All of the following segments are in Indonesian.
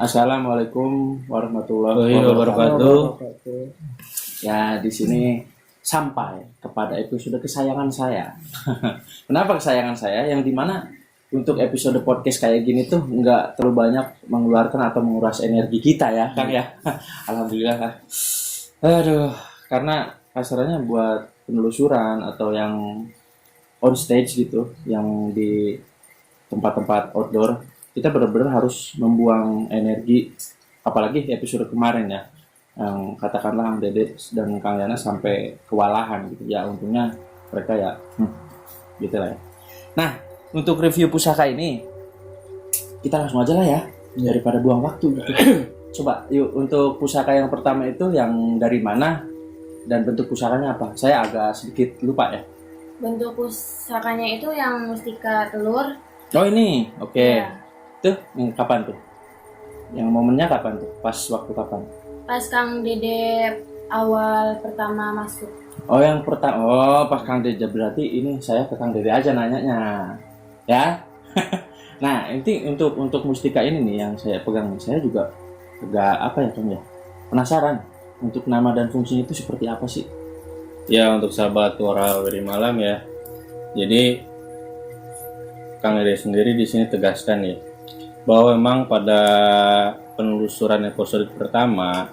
Assalamualaikum warahmatullahi Wabarakatuh. wabarakatuh. Ya, di sini sampai kepada episode kesayangan saya. Kenapa kesayangan saya? Yang dimana untuk episode podcast kayak gini tuh nggak terlalu banyak mengeluarkan atau menguras energi kita ya, Kang ya. Alhamdulillah. Aduh, karena kasarnya buat penelusuran atau yang on stage gitu, yang di tempat-tempat outdoor, kita benar-benar harus membuang energi, apalagi episode kemarin ya, yang katakanlah Kang Dede dan Kang Yana sampai kewalahan gitu ya. Untungnya mereka ya gitu lah ya. Nah, untuk review pusaka ini kita langsung aja lah ya, daripada buang waktu gitu. Coba yuk, untuk pusaka yang pertama itu yang dari mana dan bentuk pusakanya apa? Saya agak sedikit lupa ya. Bentuk pusakanya itu yang mustika telur. Oh ini, oke. Ya, Tuh, kapan tuh? Yang momennya kapan tuh? Pas waktu kapan? pas Kang Dede awal pertama masuk. Oh yang pertama, oh pas Kang Dede, berarti ini saya ke Kang Dede aja nanyanya, ya. Nah, ini untuk mustika ini nih yang saya pegang, saya juga agak apa ya Kang ya, penasaran untuk nama dan fungsinya itu seperti apa sih? Ya, untuk sahabat Warawiri Malam ya. Jadi Kang Dede sendiri di sini tegaskan ya bahwa memang pada penelusuran episode pertama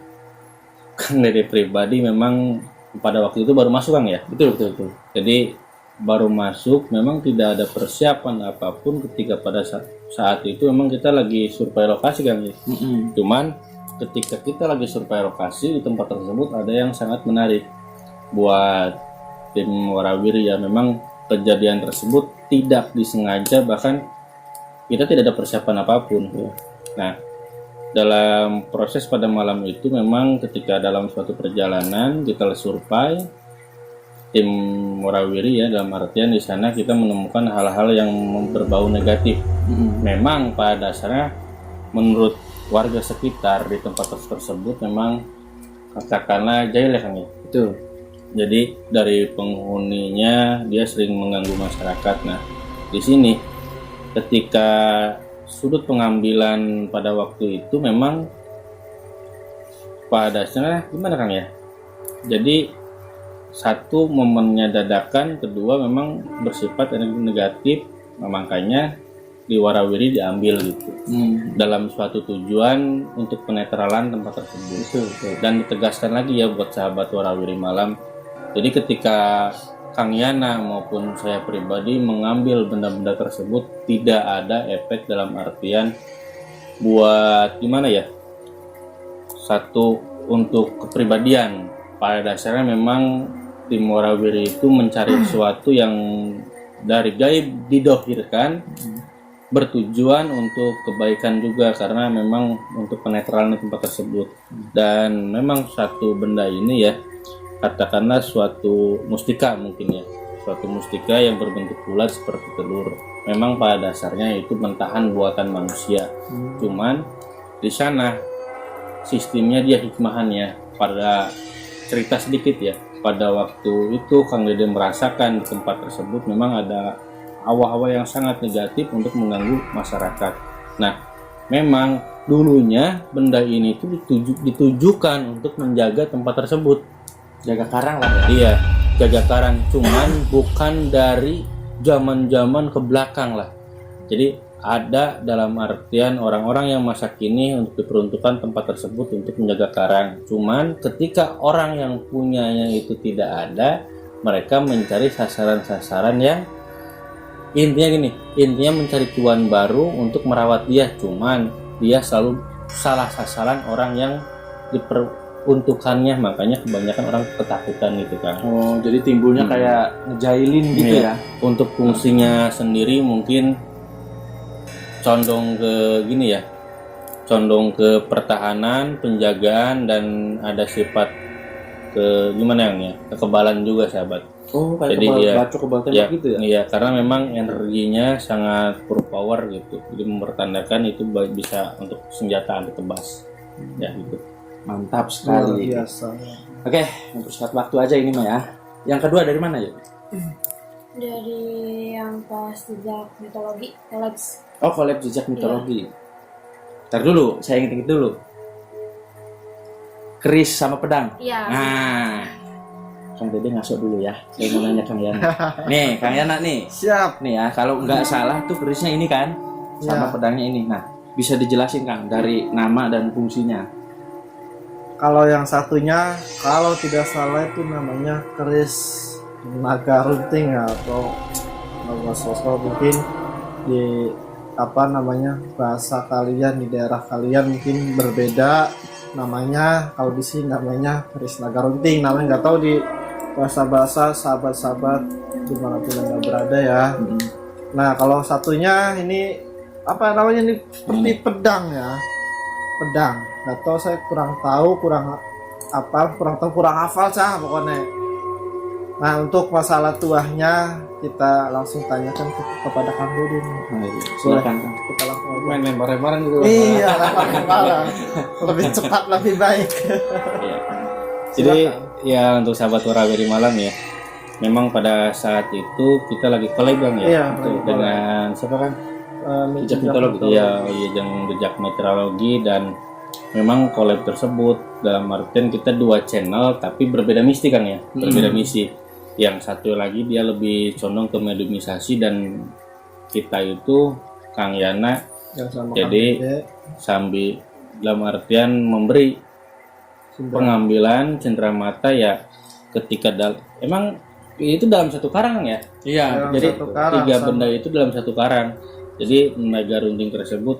Kang Dede pribadi memang pada waktu itu baru masuk Kang ya. Betul betul betul. Jadi baru masuk, memang tidak ada persiapan apapun ketika pada saat itu memang kita lagi survei lokasi Kang ya. Cuman ketika kita lagi survei lokasi di tempat tersebut ada yang sangat menarik buat tim Warawiri ya. Memang kejadian tersebut tidak disengaja, bahkan kita tidak ada persiapan apapun. Nah, dalam proses pada malam itu memang ketika dalam suatu perjalanan kita survei tim Warawiri ya, dalam artian di sana kita menemukan hal-hal yang berbau negatif. Memang pada dasarnya menurut warga sekitar di tempat tersebut memang katakanlah jahil ya Kang ya. Betul. Jadi dari penghuninya dia sering mengganggu masyarakat. Nah, di sini ketika sudut pengambilan pada waktu itu memang pada dasarnya gimana Kang ya? Jadi satu momennya dadakan, kedua memang bersifat energi negatif, makanya di Warawiri diambil gitu dalam suatu tujuan untuk penetralan tempat tersebut. Betul. Dan ditegaskan lagi ya buat sahabat Warawiri Malam. Jadi ketika Kang Yana maupun saya pribadi mengambil benda-benda tersebut tidak ada efek dalam artian buat gimana ya, satu untuk kepribadian. Pada dasarnya memang tim Warawiri itu mencari sesuatu yang dari gaib didohirkan, bertujuan untuk kebaikan juga, karena memang untuk penetralan tempat tersebut. Dan memang satu benda ini ya, katakanlah suatu mustika mungkin ya, suatu mustika yang berbentuk bulat seperti telur. Memang pada dasarnya itu mentahan buatan manusia. Cuman di sana sistemnya dia hikmahannya. Pada cerita sedikit ya, pada waktu itu Kang Dede merasakan di tempat tersebut memang ada hawa-hawa yang sangat negatif untuk mengganggu masyarakat. Nah, memang dulunya benda ini itu ditujukan untuk menjaga tempat tersebut. Jaga karang lah ya. Iya, jaga karang, cuman bukan dari zaman-zaman ke belakang lah. Jadi ada dalam artian orang-orang yang masa kini untuk diperuntukkan tempat tersebut untuk menjaga karang. Cuman ketika orang yang punyanya itu tidak ada, mereka mencari sasaran-sasaran yang intinya mencari tuan baru untuk merawat dia. Cuman dia selalu salah sasaran orang yang diperuntukannya, makanya kebanyakan orang ketakutan gitu kan. Oh, jadi timbulnya kayak ngejailin gitu ya. Untuk fungsinya sendiri mungkin condong ke gini ya, condong ke pertahanan, penjagaan, dan ada sifat ke gimana ya, kekebalan juga sahabat. Oh, kayak Jadi kebal tembak gitu ya. Iya, karena memang energinya sangat power gitu. Jadi mempertandakan itu bisa untuk senjata anti tebas. Ya gitu. Mantap sekali. Biasa. Oke, mempersingkat waktu aja ini mah ya. Yang kedua dari mana ya? Dari yang pas jejak mitologi, collapse. Oh, collab jejak mitologi. Ntar dulu, saya ingat dulu. Keris sama pedang. Iya. Nah, Kang Dede ngasuk dulu ya. Saya mau nanya Kang Yana. Nih, Kang Yana nih. Siap. Nih ya, kalau nggak salah tuh kerisnya ini kan, sama Ya. pedangnya ini. Nah, bisa dijelasin Kang dari nama dan fungsinya. Kalau yang satunya, kalau tidak salah itu namanya keris naga runting ya, atau nama sosok mungkin di apa namanya bahasa kalian di daerah kalian mungkin berbeda namanya. Kalau di sini namanya keris naga runting, namanya nggak tahu di bahasa sahabat-sahabat dimanapun anda berada ya. Nah kalau satunya ini apa namanya ini seperti pedang ya, pedang. Nggak tahu, saya kurang tahu, kurang hafal sah pokoknya. Nah untuk masalah tuahnya kita langsung tanyakan kepada Kang Dede. Nah, iya. Silakan Kang. Kita langsung aja. Main lempar-lemparan gitu. Iya, lempar-lemparan. Lebih cepat lebih baik. Iya. Jadi ya untuk sahabat Warawiri Malam ya, memang pada saat itu kita lagi collab Bang ya, Iya, Tuh, lagi dengan siapa kan? Jejak mitologi. Iya, yang jejak meteorologi, dan memang collab tersebut dalam artian kita dua channel tapi berbeda misi Kang ya, berbeda misi. Yang satu lagi dia lebih condong ke mediumisasi, dan kita itu Kang Yana Yang sama jadi Kang Dede, sambil dalam artian memberi pengambilan cenderamata ya ketika emang itu dalam satu karang ya. Iya, dalam Jadi satu karang, tiga sama. benda itu dalam satu karang. Jadi naga runting tersebut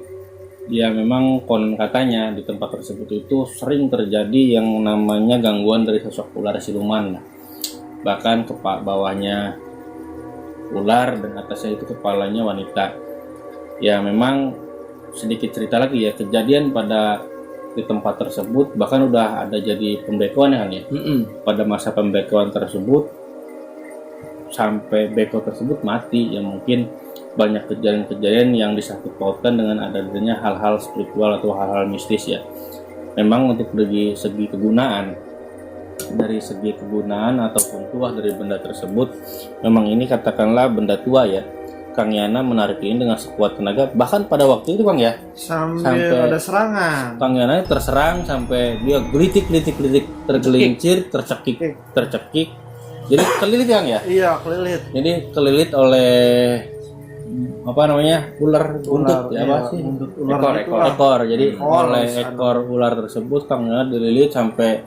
ya memang konon katanya di tempat tersebut itu sering terjadi yang namanya gangguan dari sosok ular siluman. Bahkan bawahnya ular dan atasnya itu kepalanya wanita. Ya memang sedikit cerita lagi ya, kejadian pada di tempat tersebut bahkan udah ada jadi pembekuan ya kan ya. Pada masa pembekuan tersebut sampai beko tersebut mati, ya mungkin banyak kejadian-kejadian yang disangkut pautkan dengan adanya hal-hal spiritual atau hal-hal mistis ya. Memang untuk dari segi kegunaan ataupun tuah dari benda tersebut, memang ini katakanlah benda tua ya. Kang Yana menarik ini dengan sekuat tenaga, bahkan pada waktu itu Bang ya, sampai ada serangan. Kang Yana terserang sampai dia gelitik, tergelincir, tercekik. Jadi kelilit Kang ya. Iya, kelilit. Jadi kelilit oleh apa namanya ular buntut ya, apa iya, sih buntut ular gitu lah. ekor. Jadi Ekor, oleh sana. ekor ular tersebut Kang Yana dililit sampai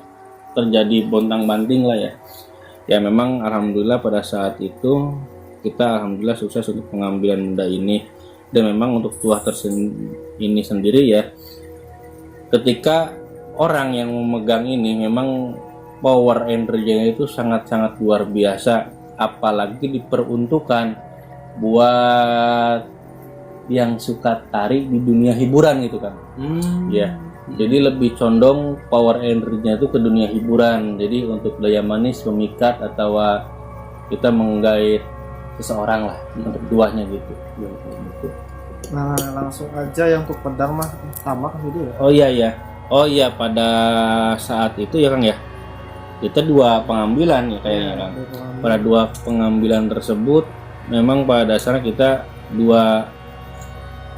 terjadi bontang-banting lah ya. Ya memang alhamdulillah pada saat itu kita alhamdulillah sukses untuk pengambilan benda ini. Dan memang untuk tuah ini sendiri ya, ketika orang yang memegang ini memang power energinya itu sangat-sangat luar biasa, apalagi diperuntukkan buat yang suka tari di dunia hiburan gitu kan. Ya, jadi lebih condong power energinya itu ke dunia hiburan. Jadi untuk daya manis, memikat, atau kita menggait seseorang lah untuk tuahnya gitu. Nah, langsung aja yang untuk pedang mah sama kan video ya. Oh iya, pada saat itu ya Kang ya, kita dua pengambilan ya kayaknya Kang. Pada dua pengambilan tersebut memang pada dasarnya kita dua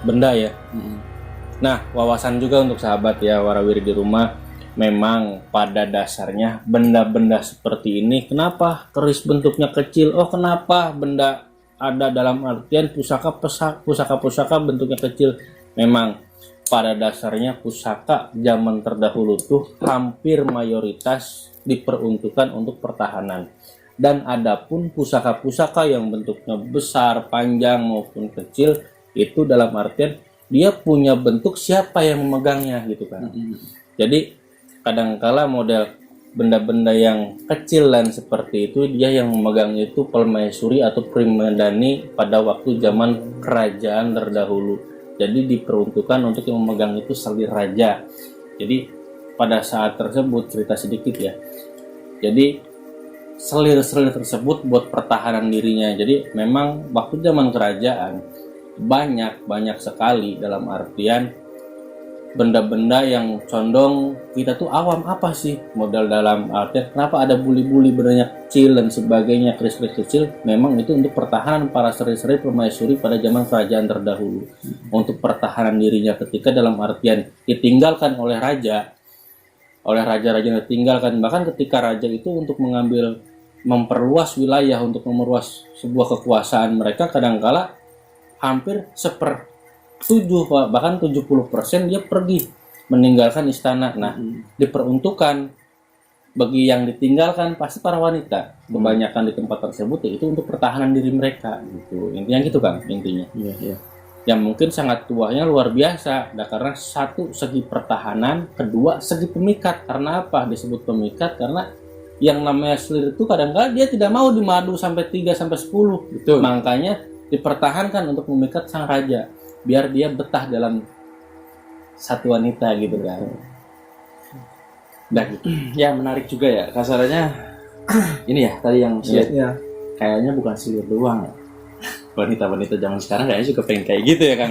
benda ya. Nah, wawasan juga untuk sahabat ya warawiri di rumah, memang pada dasarnya benda-benda seperti ini, kenapa keris bentuknya kecil? Oh, kenapa benda ada dalam artian pusaka bentuknya kecil? Memang pada dasarnya pusaka zaman terdahulu tuh hampir mayoritas diperuntukkan untuk pertahanan. Dan adapun pusaka-pusaka yang bentuknya besar, panjang maupun kecil, itu dalam artian dia punya bentuk siapa yang memegangnya gitu kan. Jadi kadangkala model benda-benda yang kecil dan seperti itu, dia yang memegang itu permaisuri atau primadani pada waktu zaman kerajaan terdahulu. Jadi diperuntukkan untuk yang memegang itu selir raja. Jadi pada saat tersebut, cerita sedikit ya, jadi selir-selir tersebut buat pertahanan dirinya. Jadi memang waktu zaman kerajaan banyak sekali dalam artian benda-benda yang condong kita tuh awam. Apa sih modal dalam artian kenapa ada buli-buli bendanya kecil dan sebagainya, keris-keris kecil? Memang itu untuk pertahanan para seri-seri permaisuri pada zaman kerajaan terdahulu, untuk pertahanan dirinya ketika dalam artian ditinggalkan oleh raja-raja yang ditinggalkan. Bahkan ketika raja itu untuk memperluas wilayah, untuk memperluas sebuah kekuasaan mereka, kadangkala hampir 1/7 bahkan 70% dia pergi meninggalkan istana. Nah, diperuntukkan bagi yang ditinggalkan pasti para wanita kebanyakan di tempat tersebut, yaitu untuk pertahanan diri mereka gitu. Intinya gitu kan, intinya. Iya. Yang mungkin sangat tuanya luar biasa. Nah, karena satu segi pertahanan, kedua segi pemikat. Karena apa disebut pemikat? Karena yang namanya selir itu kadang-kadang dia tidak mau dimadu sampai 3 sampai 10. Betul. Makanya dipertahankan untuk memikat sang raja biar dia betah dalam satu wanita gitu kan. Nah gitu. Ya menarik juga ya kasarannya. Ini ya tadi yang saya Iya. kayaknya bukan selir doang ya. Wanita-wanita zaman sekarang kayaknya juga pengen kayak gitu ya kan.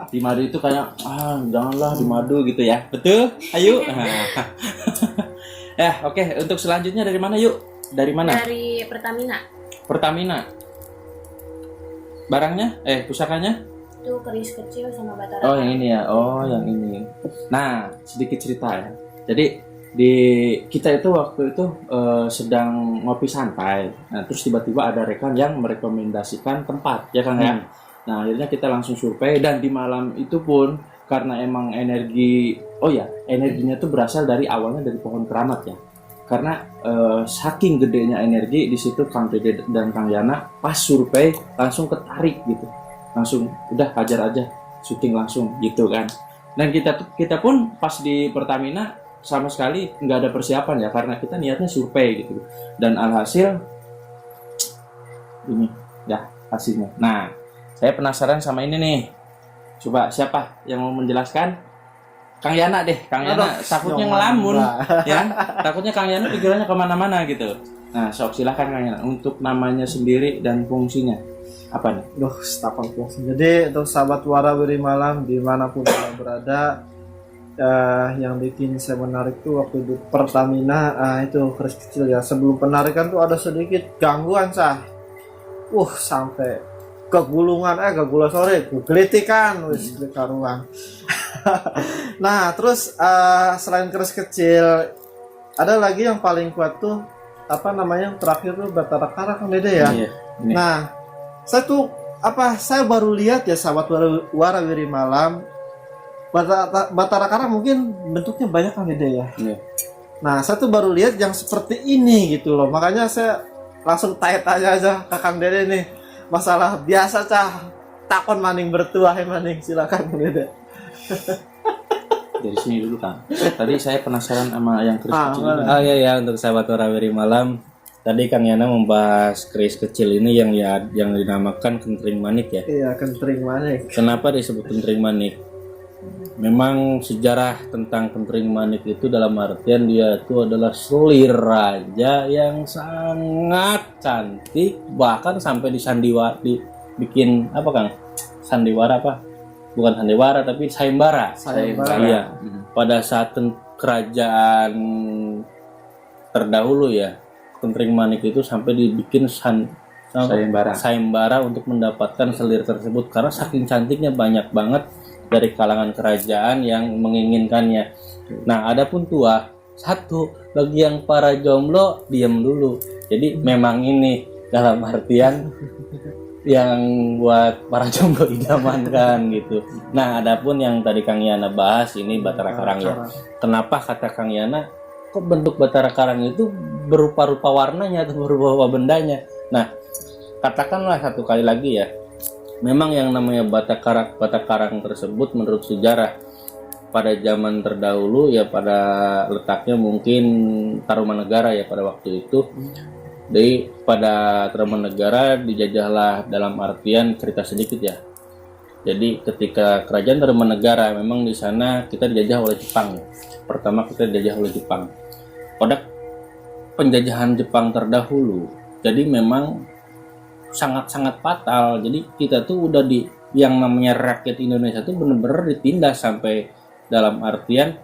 Di madu itu kayak janganlah di madu gitu ya. Betul? Ayo. Ya oke. Untuk selanjutnya dari mana yuk? Dari mana? Dari Pertamina. Pertamina. Barangnya? Pusakanya? Itu keris kecil sama batara. Oh yang ini ya. Oh yang ini. Nah sedikit cerita ya. Jadi di kita itu waktu itu sedang ngopi santai. Nah terus tiba-tiba ada rekan yang merekomendasikan tempat ya kan ya. Nah akhirnya kita langsung survei, dan di malam itu pun karena emang energinya tuh berasal dari awalnya dari pohon keramat ya. Karena saking gedenya energi di situ, Kang Dede dan Kang Yana pas survei langsung ketarik gitu. Langsung udah hajar aja, syuting langsung gitu kan. Dan kita pun pas di Pertamina sama sekali nggak ada persiapan ya, karena kita niatnya survei gitu. Dan alhasil ini ya hasilnya. Nah saya penasaran sama ini nih. Coba siapa yang mau menjelaskan? Kang Yana deh. Kang Yana takutnya ngelamun ya. Takutnya Kang Yana pikirannya kemana-mana gitu. Nah sok silahkan Kang Yana untuk namanya sendiri dan fungsinya apa nih? Setapak puas. Jadi untuk sahabat Wara Wiri Malam dimanapun Anda berada, yang bikin saya menarik tuh waktu di Pertamina, itu keris kecil ya. Sebelum penarikan tuh ada sedikit gangguan sampai kegulungan kegelitikan wis karuan. Nah terus selain keris kecil ada lagi yang paling kuat tuh terakhir tuh Batara Kara Kang Dede ya. Iya, Nah saya baru lihat ya sahabat Wara Wiri Malam, Batara Kara mungkin bentuknya banyak Kang Dede ya. Iya. Nah saya tuh baru lihat yang seperti ini gitu loh, makanya saya langsung tanya aja ke Kang Dede nih, masalah biasa takon maning bertuah maning, silakan Kang Dede. Dari sini dulu Kang. Tadi saya penasaran sama yang keris kecil ini. Oh iya ya, untuk sahabat Warawiri Malam, tadi Kang Yana membahas keris kecil ini yang dinamakan kentring manik ya. Iya, kentring manik. Kenapa disebut kentring manik? Memang sejarah tentang kentring manik itu dalam artian dia itu adalah selir raja yang sangat cantik, bahkan sampai dibikin apa Kang? Sandiwara apa? Bukan sandiwara tapi sayembara. Iya. Pada saat kerajaan terdahulu ya, kentring manik itu sampai dibikin sayembara untuk mendapatkan selir tersebut, karena saking cantiknya banyak banget dari kalangan kerajaan yang menginginkannya. Nah, adapun tuah satu, bagi yang para jomblo diam dulu. Jadi memang ini dalam artian yang buat para jomblo idamankan gitu. Nah, adapun yang tadi Kang Yana bahas ini Batara Karang ya. Kenapa kata Kang Yana kok bentuk Batara Karang itu berupa-rupa warnanya atau berupa-rupa bendanya? Nah, katakanlah satu kali lagi ya. Memang yang namanya Bata Karang tersebut menurut sejarah pada zaman terdahulu ya, pada letaknya mungkin Tarumanegara ya pada waktu itu. Jadi pada Tarumanegara dijajahlah, dalam artian cerita sedikit ya. Jadi ketika kerajaan Tarumanegara, memang di sana kita dijajah oleh Jepang. Pertama kita dijajah oleh Jepang. Pada penjajahan Jepang terdahulu, jadi memang sangat-sangat fatal. Jadi kita tuh udah yang namanya rakyat Indonesia tuh bener-bener ditindas sampai dalam artian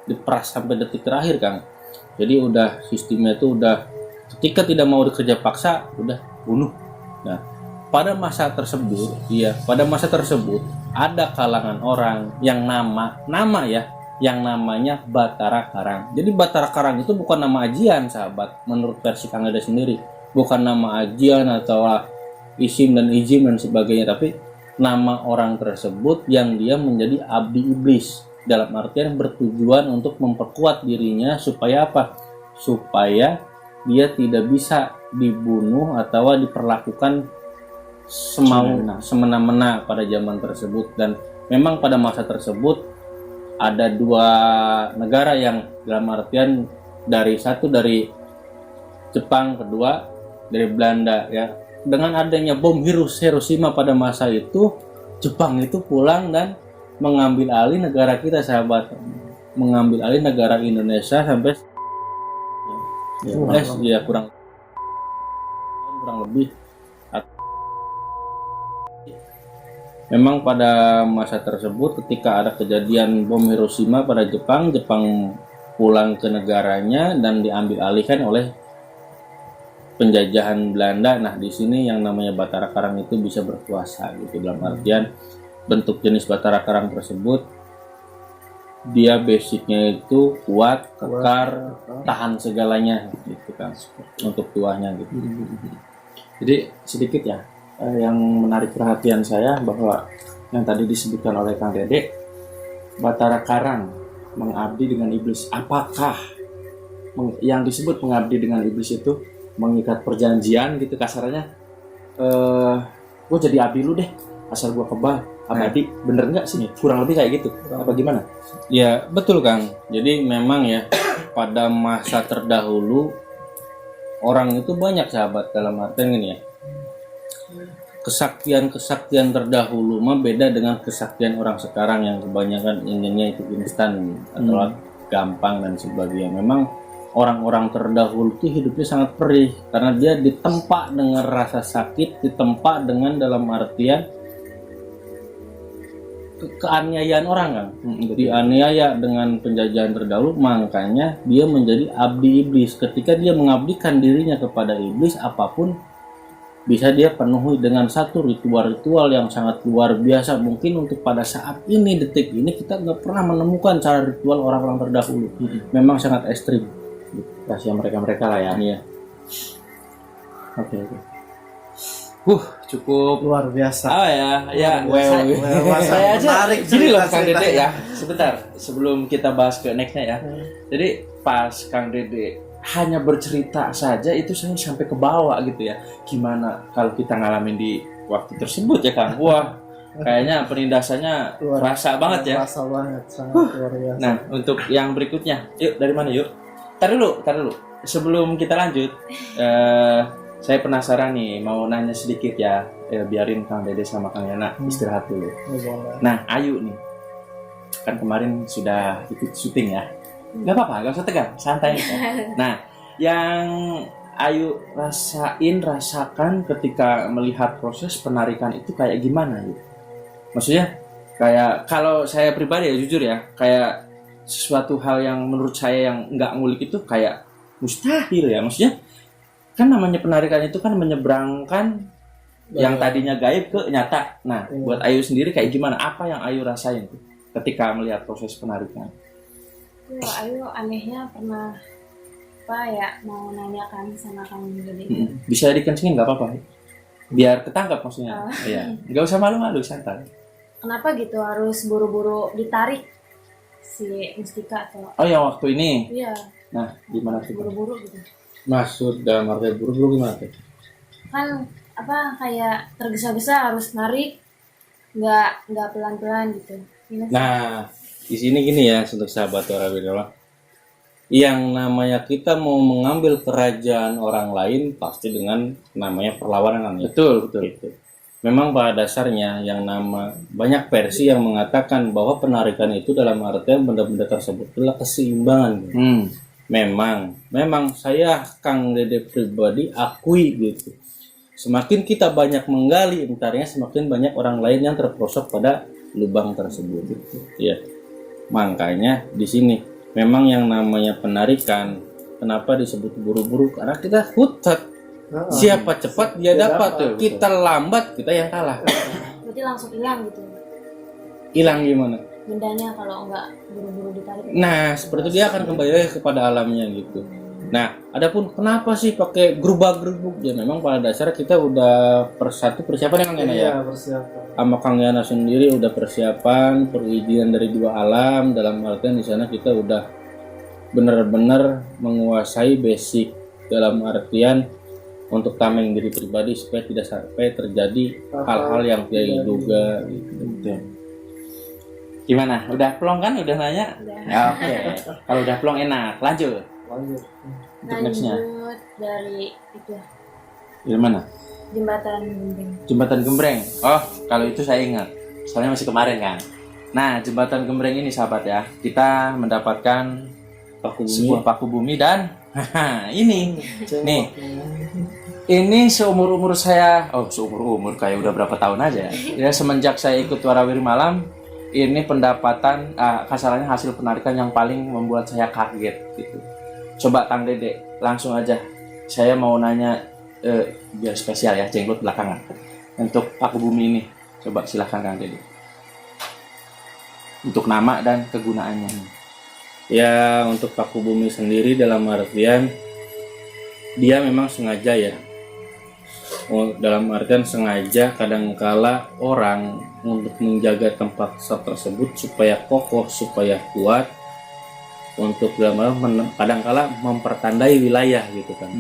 diperas sampai detik terakhir, Kang. Jadi udah sistemnya itu udah ketika tidak mau dikerja paksa udah bunuh. Nah, pada masa tersebut ada kalangan orang yang yang namanya Batara Karang. Jadi Batara Karang itu bukan nama ajian, sahabat, menurut versi Kang Dede sendiri. Bukan nama ajian atau isim dan ijim dan sebagainya, tapi nama orang tersebut yang dia menjadi abdi iblis, dalam artian bertujuan untuk memperkuat dirinya supaya apa? Supaya dia tidak bisa dibunuh atau diperlakukan semena-mena pada zaman tersebut. Dan memang pada masa tersebut ada dua negara yang dalam artian satu dari Jepang, kedua dari Belanda ya. Dengan adanya bom Hiroshima pada masa itu, Jepang itu pulang dan mengambil alih negara kita, sahabat, mengambil alih negara Indonesia sampai kurang lebih. Memang pada masa tersebut ketika ada kejadian bom Hiroshima pada Jepang pulang ke negaranya dan diambil alihkan oleh penjajahan Belanda. Nah, di sini yang namanya Batara Karang itu bisa berkuasa gitu, dalam artian bentuk jenis Batara Karang tersebut dia basicnya itu kuat, kekar, tahan segalanya gitu kan, untuk tuahnya gitu. Jadi sedikit ya yang menarik perhatian saya bahwa yang tadi disebutkan oleh Kang Dede, Batara Karang mengabdi dengan iblis. Apakah yang disebut mengabdi dengan iblis itu mengikat perjanjian gitu kasarnya? Gue jadi abdi lu deh, asal gue kebal abadi. Bener nggak sih? Kurang lebih kayak gitu. Apa gimana? Ya betul, Kang. Jadi memang ya pada masa terdahulu orang itu banyak, sahabat, dalam artian ini ya, kesaktian terdahulu mah beda dengan kesaktian orang sekarang yang kebanyakan inginnya itu instan atau gampang dan sebagainya. Memang orang-orang terdahulu itu hidupnya sangat perih karena dia ditempa dengan rasa sakit, ditempa dengan dalam artian keaniayaan orang, kan, dianiaya dengan penjajahan terdahulu. Makanya dia menjadi abdi iblis. Ketika dia mengabdikan dirinya kepada iblis, apapun bisa dia penuhi dengan satu ritual-ritual yang sangat luar biasa. Mungkin untuk pada saat ini, detik ini, kita nggak pernah menemukan cara ritual orang-orang terdahulu. Memang sangat ekstrim. Rahasia mereka lah ya. Iya. Oke. Cukup luar biasa. Saya aja gini loh Kang Dede ya. Sebentar sebelum kita bahas ke nextnya ya. Jadi pas Kang Dede hanya bercerita saja itu saya sampai ke bawah gitu ya. Gimana kalau kita ngalamin di waktu tersebut ya Kang? Wah, kayaknya penindasannya terasa banget ya. Terasa banget, sangat luar biasa. Nah, untuk yang berikutnya, yuk dari mana yuk? Tar dulu. Sebelum kita lanjut, saya penasaran nih, mau nanya sedikit ya. Biarin Kang Dede sama Kang Yana istirahat dulu. Nah, Ayu nih, kan kemarin sudah ikut syuting ya. Gak apa-apa, gak usah tegang, santai. Nah, yang Ayu rasakan ketika melihat proses penarikan itu kayak gimana gitu? Maksudnya kayak kalau saya pribadi ya jujur ya, kayak sesuatu hal yang menurut saya yang nggak ngulik itu kayak mustahil ya. Maksudnya kan namanya penarikan itu kan menyeberangkan yang tadinya gaib ke nyata. Nah, buat Ayu sendiri kayak gimana? Apa yang Ayu rasain tuh ketika melihat proses penarikan? Ayu anehnya pernah mau nanyakan sama Kang Dede. Bisa dikencengin nggak apa-apa, biar ketangkap maksudnya. Iya, nggak usah malu-malu, santai. Kenapa gitu harus buru-buru ditarik si Mustika atau? Oh yang waktu ini? Iya. Nah, gimana tuh? Buru-buru gitu. Maksud dalam arti buru-buru gimana tuh? Kan kayak tergesa-gesa harus narik, nggak pelan-pelan gitu. Gimana? Nah, di sini gini ya, untuk sahabat Warawirawa, yang namanya kita mau mengambil kerajaan orang lain pasti dengan namanya perlawanan. Betul. Gitu. Memang pada dasarnya yang banyak versi yang mengatakan bahwa penarikan itu dalam artian benda-benda tersebut adalah keseimbangan. Memang saya Kang Dede pribadi akui gitu. Semakin kita banyak menggali intarnya, semakin banyak orang lain yang terperosok pada lubang tersebut gitu. Ya. Makanya di sini memang yang namanya penarikan kenapa disebut buru-buru, karena kita hutat. Siapa cepat dia dapat tuh. Kita lambat kita yang kalah. Berarti langsung hilang gitu. Hilang gimana? Bendanya kalau nggak buru-buru ditarik. Nah, seperti itu dia akan kembali lagi kepada alamnya gitu. Nah, adapun kenapa sih pakai gerubak-gerubuk? Ya memang pada dasar kita udah persiapan ya Kang Yana ya. Iya, persiapan. Sama Kang Yana sendiri udah persiapan perizinan dari dua alam, dalam artian di sana kita udah benar-benar menguasai basic dalam artian untuk tameng diri pribadi supaya tidak sampai terjadi hal-hal yang tidak diduga gitu. Gimana? Udah plong kan? Udah nanya? Udah. Ya, oke. Kalau udah plong enak. Lanjut. Lanjut. Untuk nextnya. Lanjut dari itu Di mana? jembatan Gending. Jembatan Gembreng. Oh, kalau itu saya ingat. Soalnya masih kemarin kan. Nah, Jembatan Gembreng ini sahabat ya. Kita mendapatkan Paku bumi. sebuah paku bumi dan ini. Nih. Ini seumur-umur saya, seumur-umur kayak udah berapa tahun aja. Ya semenjak saya ikut Warawiri Malam, ini pendapatan kasarannya hasil penarikan yang paling membuat saya kaget gitu. Coba Kang Dede, langsung aja. Saya mau nanya biar spesial ya, jenglot belakangan. Untuk paku bumi ini, coba silahkan Kang Dede. Untuk nama dan kegunaannya. Ya, untuk paku bumi sendiri dalam artian dia memang sengaja ya. Dalam artian sengaja kadangkala orang untuk menjaga tempat tersebut supaya kokoh, supaya kuat, untuk dalam artian kadangkala mempertandai wilayah gitu kan.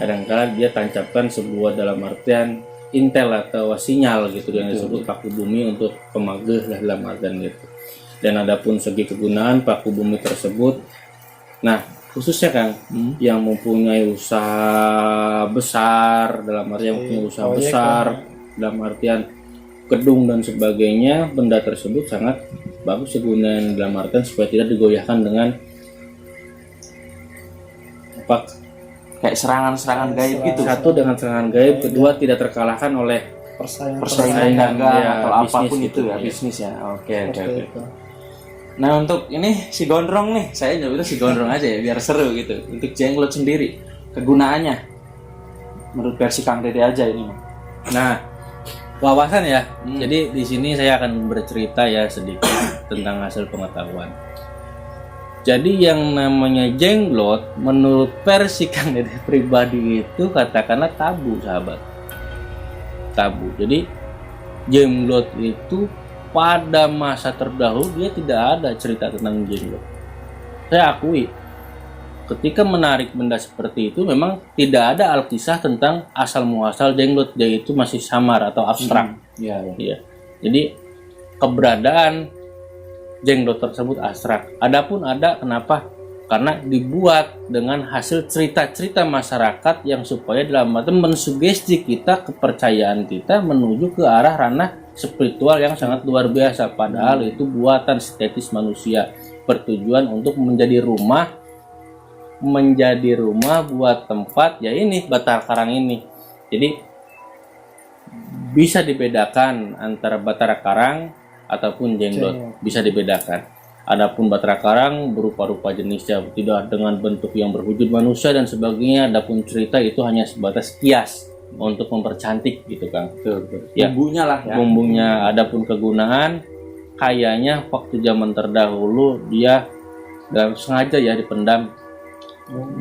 Kadangkala dia tancapkan sebuah dalam artian intel atau sinyal gitu yang disebut paku bumi untuk pemageh lah dalam artian gitu. Dan adapun segi kegunaan paku bumi tersebut, nah khususnya Kang yang mempunyai usaha besar, dalam artian mempunyai usaha besar dalam artian gedung dan sebagainya, benda tersebut sangat bagus kegunaan dalam artian supaya tidak digoyahkan dengan apa, Kayak serangan-serangan gaib gitu. satu dengan serangan gaib, kedua tidak terkalahkan oleh Persaingan dagang ya, atau bisnis apapun gitu, itu ya, ya. bisnis ya. Oke. Seperti itu. Nah untuk ini si gondrong nih, saya nyebutnya si gondrong aja ya biar seru gitu. Untuk jenglot sendiri, kegunaannya menurut versi Kang Dede aja ini. Nah, wawasan ya. Jadi di sini saya akan bercerita ya sedikit tentang hasil pengetahuan. Jadi yang namanya jenglot menurut versi Kang Dede pribadi itu katakanlah tabu, sahabat. Tabu. Jadi jenglot itu pada masa terdahulu dia tidak ada cerita tentang jenglot. Saya akui ketika menarik benda seperti itu memang tidak ada alkisah tentang asal muasal jenglot, yaitu masih samar atau abstrak. Iya. Jadi keberadaan jenglot tersebut abstrak. Adapun ada kenapa? Karena dibuat dengan hasil cerita-cerita masyarakat yang supaya dalam arti mensugesti kita, kepercayaan kita menuju ke arah ranah spiritual yang sangat luar biasa. Padahal itu buatan estetis manusia, bertujuan untuk menjadi rumah buat tempat ya ini Batara Karang ini. Jadi bisa dibedakan antara Batara Karang ataupun jenglot, bisa dibedakan. Adapun Batara Karang berupa-rupa jenisnya, tidak dengan bentuk yang berwujud manusia dan sebagainya. Adapun cerita itu hanya sebatas kias untuk mempercantik gitu Kang. Ya, Bumbunya lah ya. bumbunya. Adapun kegunaan, kayaknya waktu zaman terdahulu dia sengaja ya dipendam.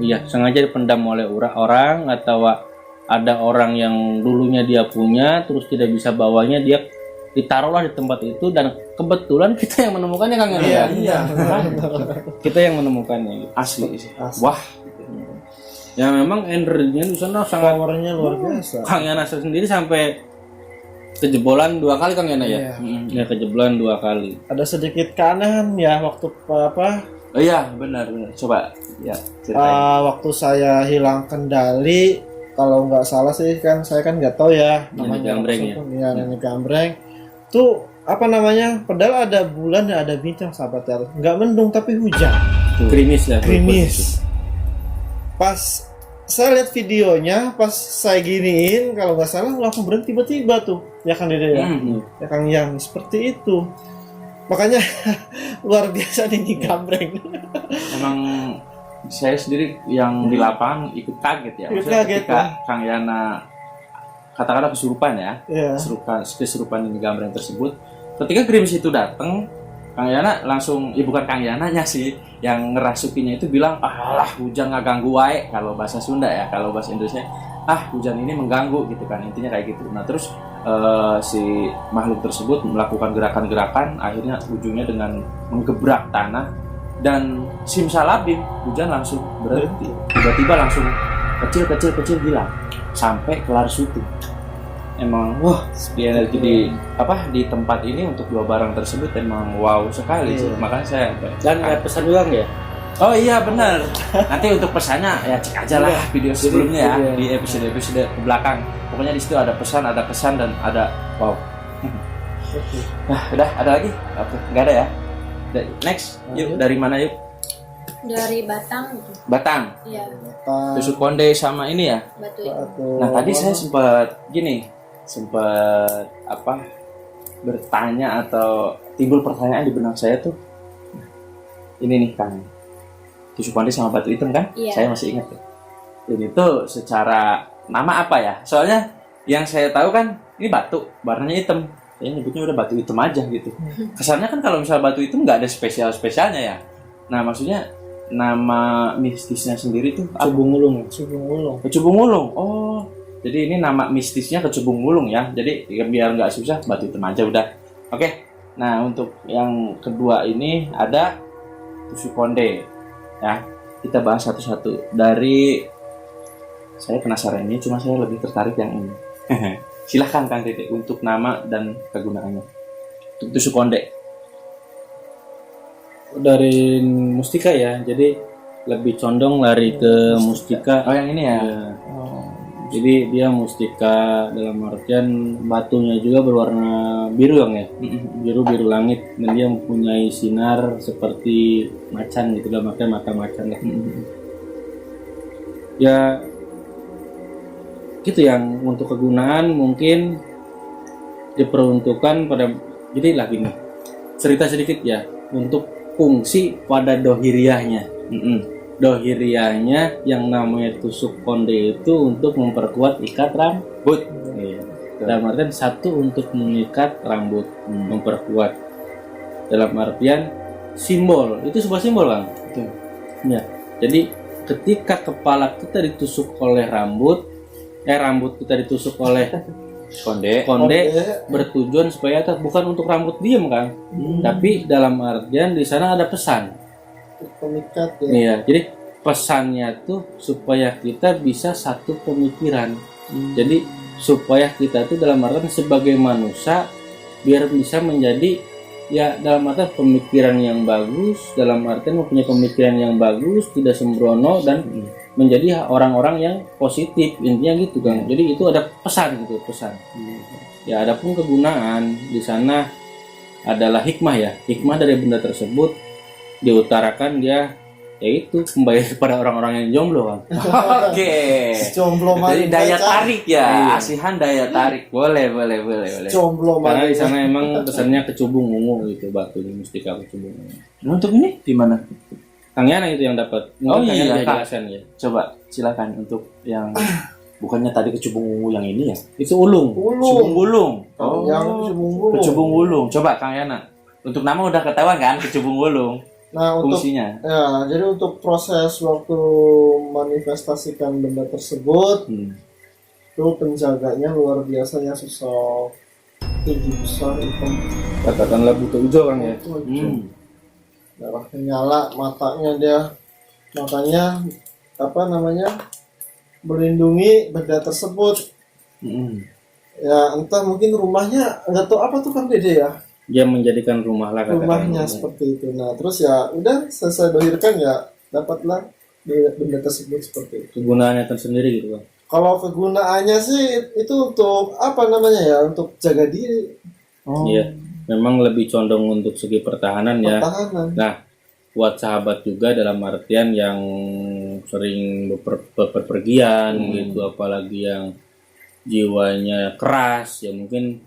Iya, sengaja dipendam oleh orang atau ada orang yang dulunya dia punya terus tidak bisa bawanya, dia ditaruhlah di tempat itu dan kebetulan kita yang menemukannya Kang. Iya. Kita yang menemukannya gitu. Asli sih. Asli. Wah. Ya memang energinya di sana sangat. Powernya luar biasa. Kang Yana sendiri sampai kejebolan 2 kali Kang Yana ya. Iya. Ya kejebolan 2 kali. Ada sedikit keanehan ya waktu Oh iya, benar. Coba ya ceritain. waktu saya hilang kendali, kalau nggak salah sih kan saya kan nggak tahu ya Nenek Gambreng ya. Iya, Nenek Gambreng. Tuh apa namanya? Padahal ada bulan dan ada bintang sahabat ya. Nggak mendung tapi hujan. Gerimis lah. Krimis. Pas saya lihat videonya, pas saya giniin, kalau nggak salah langsung berhenti tiba-tiba tuh. Ya kan Dede ya? Ya Kang Yang, seperti itu. Makanya luar biasa nih gambreng. Emang saya sendiri yang di lapangan ikut kaget ya. Ikut Maksudnya kaget, ketika ya. Kang Yana katakanlah kesurupan ya, Iya. kesurupan ini gambreng tersebut. Ketika gerimis itu datang, Kang Yana langsung, ya bukan Kang Yananya sih, yang ngerasukinya itu bilang, alah hujan nggak ganggu wae, kalau bahasa Sunda ya, kalau bahasa Indonesia, hujan ini mengganggu gitu kan, intinya kayak gitu. Nah terus si makhluk tersebut melakukan gerakan-gerakan, akhirnya ujungnya dengan menggebrak tanah dan simsalabim hujan langsung berhenti, tiba-tiba langsung kecil hilang sampai kelar syuting. Emang wah di energi di tempat ini untuk dua barang tersebut emang wow sekali sih. Makanya saya Dan ada pesan juga nggak ya? oh iya benar, nanti untuk pesannya ya cek aja lah video sebelumnya ya, di episode ke belakang. Pokoknya di situ ada pesan, ada kesan, dan ada wow. Nah udah, ada lagi? Oke, nggak ada ya. Next, yuk dari mana yuk? Dari Batang gitu. Batang, Iya, tusuk konde sama ini ya. Batu itu. Nah tadi saya sempat bertanya atau timbul pertanyaan di benak saya tuh, ini nih Kang, tusuk konde sama batu hitam kan? Iya. Saya masih ingat tuh. Ini tuh secara nama apa ya? Soalnya yang saya tahu kan ini batu, warnanya hitam. Saya nyebutnya udah batu hitam aja gitu. Kesannya kan kalau misal batu hitam nggak ada spesialnya ya. Nah maksudnya nama mistisnya sendiri tuh Cubung Ulung. Kecubung Wulung. Oh, jadi ini nama mistisnya Kecubung Wulung ya. Jadi ya, biar nggak susah, batu hitam aja udah. Oke. Nah untuk yang kedua ini ada tusuk konde. Ya, kita bahas satu-satu. Dari saya penasaran ini, cuma saya lebih tertarik yang ini. Silahkan Kang Dede untuk nama dan kegunaannya. Untuk tusuk konde. Dari mustika ya, jadi lebih condong lari ke mustika. Oh yang ini ya. Ya. Jadi dia mustika dalam artian batunya juga berwarna biru ya, biru langit, dan dia mempunyai sinar seperti macan gitu, dalam artian mata macan lah. Ya gitu, yang untuk kegunaan mungkin diperuntukkan pada, jadi lagi nih cerita sedikit ya untuk fungsi pada dohiriahnya. Dohiriahnya yang namanya tusuk konde itu untuk memperkuat ikat rambut. Iya. Dalam artian satu untuk mengikat rambut, memperkuat. Dalam artian simbol, itu sebuah simbol Bang. Ya. Jadi ketika kepala kita ditusuk oleh rambut kita ditusuk oleh konde bertujuan supaya bukan untuk rambut diem kan, tapi dalam artian di sana ada pesan. Pemikat ya. Iya, jadi pesannya tuh supaya kita bisa satu pemikiran. Jadi supaya kita tuh dalam artian sebagai manusia biar bisa menjadi ya dalam artian pemikiran yang bagus, dalam artian mempunyai pemikiran yang bagus, tidak sembrono, dan menjadi orang-orang yang positif, intinya gitu kan. Jadi itu ada pesan gitu, pesan. Ya adapun kegunaan di sana adalah hikmah ya. Hikmah dari benda tersebut diutarakan dia yaitu kembali kepada orang-orang yang jomblo kan. Oke. Jomblo Jadi daya tarik ya, Iya. asihan daya tarik. Boleh. Jomblo Karena di sana emang pesannya kecubung ungu gitu, batu ini mustika kecubung ungu. Nah, untuk ini di mana? Kang Yana itu yang dapat. Oh Mungkin Kang iya, Yana Kak. jelaskan ya. Coba silakan untuk yang bukannya tadi kecubung ungu yang ini ya? Itu ulung. Kecubung wulung. Oh, Yang kecubung wulung. kecubung wulung. Coba Kang Yana. Untuk nama udah ketahuan kan kecubung wulung. Nah, untuk Fungsinya. ya, jadi untuk proses waktu manifestasikan benda tersebut itu penjaganya luar biasanya sosok tinggi besar hitam, Katakanlah butuh hijau kan ya. darahnya nyala, matanya dia makanya melindungi benda tersebut. Ya entah mungkin rumahnya nggak tahu apa tuh Kang Dede ya, Dia menjadikan rumah lah rumahnya seperti itu. Nah terus ya udah selesai dohirkan ya dapatlah benda tersebut seperti itu. Kegunaannya tersendiri gitu kan. Kalau kegunaannya sih itu untuk apa namanya ya, untuk jaga diri, Iya. Memang lebih condong untuk segi pertahanan ya. pertahanan. Nah, buat sahabat juga dalam artian yang sering bepergian gitu, apalagi yang jiwanya keras ya, mungkin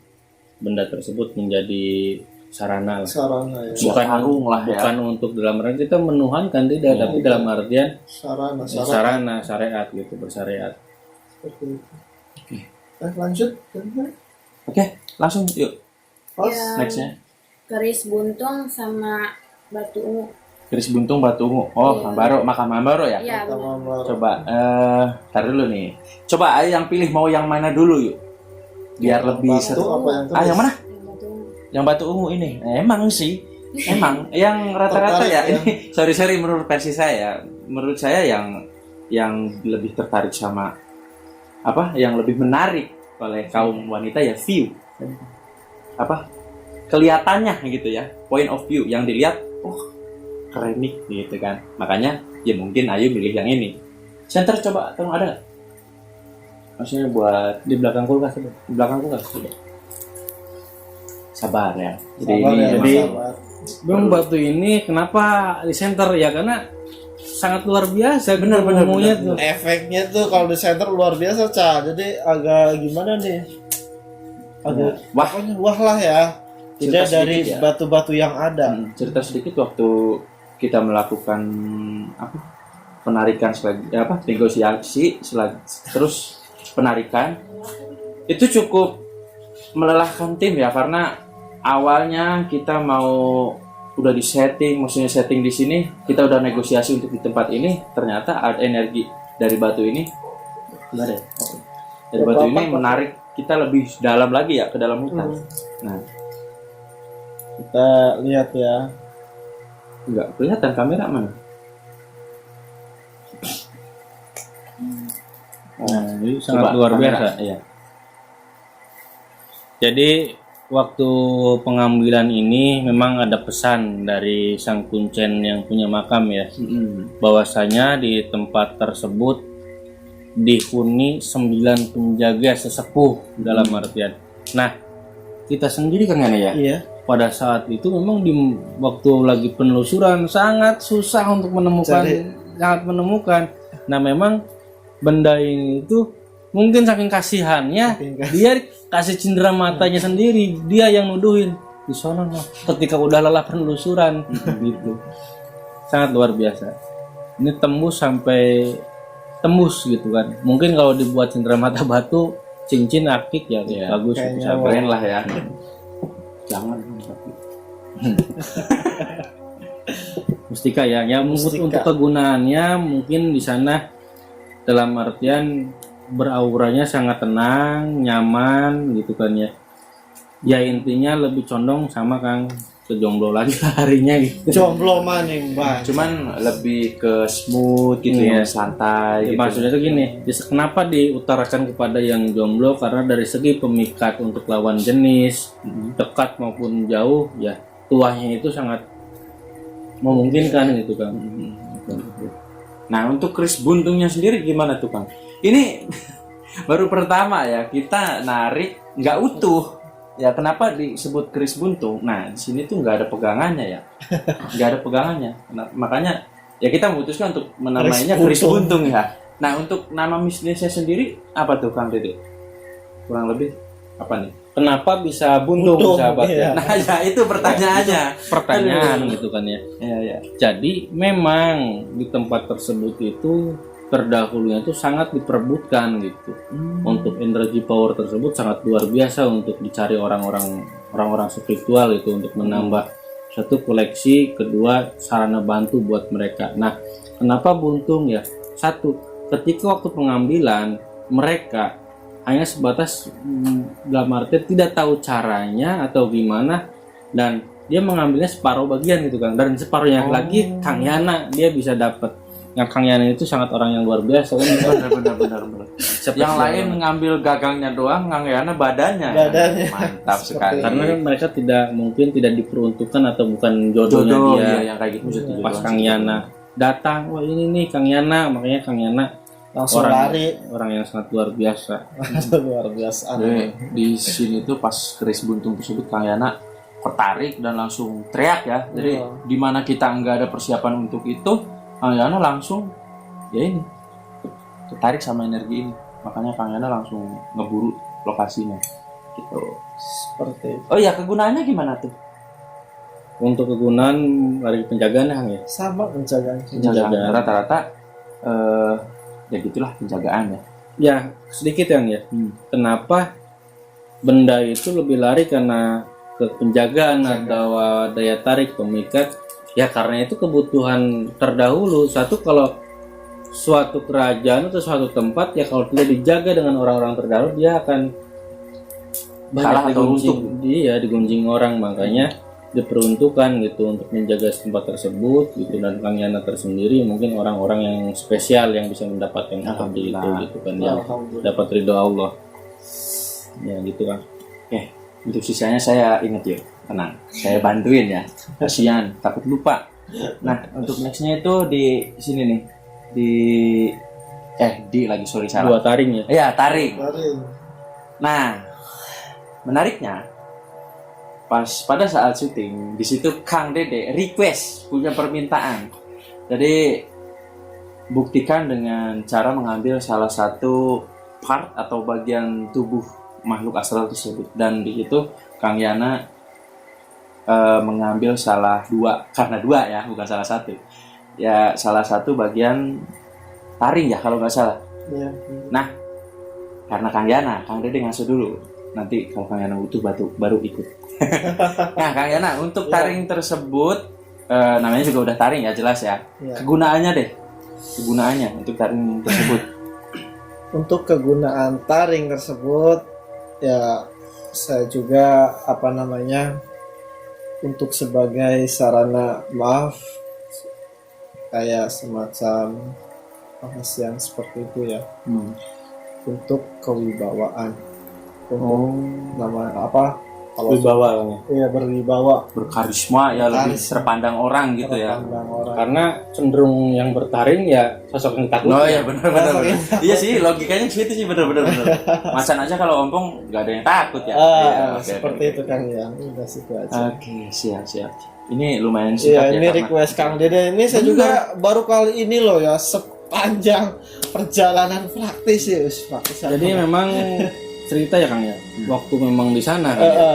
benda tersebut menjadi sarana lah. sarana ya. Bukan sarung lah ya. Bukan untuk dalam artian kita menuhankan tidak, tapi dalam artian Sarana syariat gitu, bersyariat. seperti itu. Lanjut. Oke, langsung yuk. Pas. Ya, Nextnya. keris buntung sama batu ungu. Keris buntung batu ungu. Oh, Iya. Mambaro, makam Mambaro ya? Iya benar. Coba, tar dulu nih. Coba ayo yang pilih mau yang mana dulu yuk. Biar lebih Batu seru. apa yang Ah, yang mana? Yang batu ungu. Yang batu ungu ini. Emang sih. Emang yang rata-rata Tertarik ya. ya? Ini sorry menurut versi saya. Menurut saya yang lebih tertarik sama apa? Yang lebih menarik oleh kaum wanita ya view. Apa? Kelihatannya gitu ya. Point of view yang dilihat, oh keren nih gitu kan. Makanya ya mungkin Ayu milih yang ini. Center coba tolong ada nggak? Maksudnya buat Di belakang kulkas itu. di belakang tuh nggak sudah. Sabar ya. Jadi Sabar ini ya, jadi sabar. Bang, batu ini kenapa di center ya? Karena sangat luar biasa. Benar, gitu benar, ungunya benar. tuh. Efeknya tuh kalau di center luar biasa, Ca. Jadi agak gimana nih? Agak Wah. pokoknya wah lah ya. Cerita Tidak dari sedikit ya. batu-batu yang ada. cerita sedikit waktu kita melakukan apa penarikan negosiasi terus penarikan itu cukup melelahkan tim ya karena awalnya kita mau udah di setting maksudnya setting di sini kita udah negosiasi untuk di tempat ini ternyata ada energi dari batu ini benar ya? Oke. Dari batu ini menarik kita lebih dalam lagi ya ke dalam hutan. Nah Kita lihat ya. nggak kelihatan kamera mana. Nah, ini sangat Coba, luar kamera. biasa. Iya. Jadi waktu pengambilan ini memang ada pesan dari sang kuncen yang punya makam ya, bahwasanya di tempat tersebut dihuni 9 penjaga sesepuh dalam artian. Nah, kita sendiri kan ya, Iya. pada saat itu memang di waktu lagi penelusuran sangat susah untuk menemukan, sangat menemukan. Nah, memang benda ini itu mungkin saking kasihannya dia kasih cindera matanya sendiri, dia yang nuduhin di sana noh, ketika udah lelah penelusuran gitu. Sangat luar biasa. Ini tembus sampai tembus gitu kan. Mungkin kalau dibuat cindera mata batu, cincin akik ya, Iya, bagus kayaknya bisa Keren lah ya. Jangan. mustika ya. Ya Mustika. untuk kegunaannya mungkin di sana dalam artian berauranya sangat tenang, nyaman gitu kan ya. Ya intinya lebih condong sama Kang ke jomblo lagi harinya gitu. Jomblo maning, Bang. Cuman lebih ke smooth gitu Iya. ya, santai Ya, gitu. maksudnya tuh gini, kenapa diutarakan kepada yang jomblo? Karena dari segi pemikat untuk lawan jenis, dekat maupun jauh, ya tuahnya itu sangat memungkinkan gitu kan. Nah, untuk keris buntungnya sendiri gimana tuh, Kang? Ini baru pertama ya kita narik nggak utuh. Ya kenapa disebut keris buntung? Nah, di sini tuh nggak ada pegangannya ya. Nggak ada pegangannya. Nah, makanya ya kita memutuskan untuk menamainya keris buntung ya. Nah, untuk nama bisnisnya sendiri apa tuh, Kang Dede? Kurang lebih apa nih? Kenapa bisa buntung, Buntung, sahabat? iya. Nah, ya itu pertanyaannya. Pertanyaan gitu kan ya. Iya, iya. Jadi memang di tempat tersebut itu terdahulunya itu sangat diperebutkan gitu. Untuk energi power tersebut sangat luar biasa untuk dicari orang-orang spiritual itu untuk menambah satu koleksi, kedua sarana bantu buat mereka. Nah, kenapa buntung ya? Satu, ketika waktu pengambilan mereka hanya sebatas dalam arti tidak tahu caranya atau gimana dan dia mengambilnya separuh bagian gitu kan, dan separuhnya lagi Kang Yana dia bisa dapat. Yang Kang Yana itu sangat orang yang luar biasa kan. Benar. Yang lain ngambil gagangnya doang, Kang Yana badannya. Badannya. Mantap sekali. Karena kan mereka mungkin tidak diperuntukkan atau bukan jodohnya dia. Iya, yang kayak gitu maksudnya. Pas Kang Yana datang, wah ini nih Kang Yana, makanya Kang Yana Langsung lari. orang yang sangat luar biasa. Luar biasa. Jadi, di sini tuh pas keris buntung tersebut Kang Yana tertarik dan langsung teriak ya. Jadi di mana kita nggak ada persiapan untuk itu, Kang Yana langsung ya ini tertarik sama energi ini. Makanya Kang Yana langsung ngeburu lokasinya. Gitu. Seperti itu. Oh iya, kegunaannya gimana tuh? Untuk kegunaan dari penjagaan ya, Kang ya. Sama penjagaan. Penjagaan rata-rata ya gitulah penjagaan ya. Ya sedikit yang ya. Kenapa benda itu lebih lari karena ke penjagaan atau daya tarik pemikat? Ya karena itu kebutuhan terdahulu. Satu, kalau suatu kerajaan atau suatu tempat ya kalau tidak dijaga dengan orang-orang terdahulu, dia akan Kalah banyak atau digunjing. Dia digunjing orang, makanya diperuntukkan gitu untuk menjaga tempat tersebut gitu. Dan Kang Yana tersendiri mungkin orang-orang yang spesial yang bisa mendapatkan seperti itu gitu kan, yang dapat ridho Allah ya gitu kan. Oke, untuk sisanya saya ingat yuk, tenang, saya bantuin ya, kasihan takut lupa. Nah, untuk nextnya itu di sini nih, di lagi sorry salah. Dua taring ya. Iya, taring. Taring. Nah, menariknya pas pada saat syuting di situ Kang Dede request punya permintaan. Jadi buktikan dengan cara mengambil salah satu part atau bagian tubuh makhluk astral tersebut, dan di situ Kang Yana mengambil karena dua ya, bukan salah satu ya, salah satu bagian taring ya kalau nggak salah. Iya. Nah, karena Kang Dede ngasuh dulu, nanti kalau Kang Yana butuh batu baru ikut. Nah, Kang Yana untuk taring tersebut namanya juga udah taring ya, jelas ya. Kegunaannya untuk taring tersebut. Untuk kegunaan taring tersebut ya saya juga untuk sebagai sarana maaf, kayak semacam penghasilan seperti itu ya, untuk kewibawaan, untuk nama kalau Wibawa Kang ya. iya berwibawa, Berkarisma ya, lebih Karisma. terpandang orang gitu ya. terpandang orang. Karena cenderung yang bertaring ya sosok yang takut. Oh iya, benar. Iya sih, logikanya gitu sih, benar. Macan aja kalau ompong nggak ada yang takut ya. Iya, oke, seperti oke. itu Kang ya, udah situ aja. Oke, siap. Ini lumayan Iya, singkat ya. ini karena- request Kang Dede. Ini saya juga baru kali ini loh ya, sepanjang perjalanan praktis ya, praktis. Jadi memang cerita ya Kang ya. Waktu memang di sana kan ya.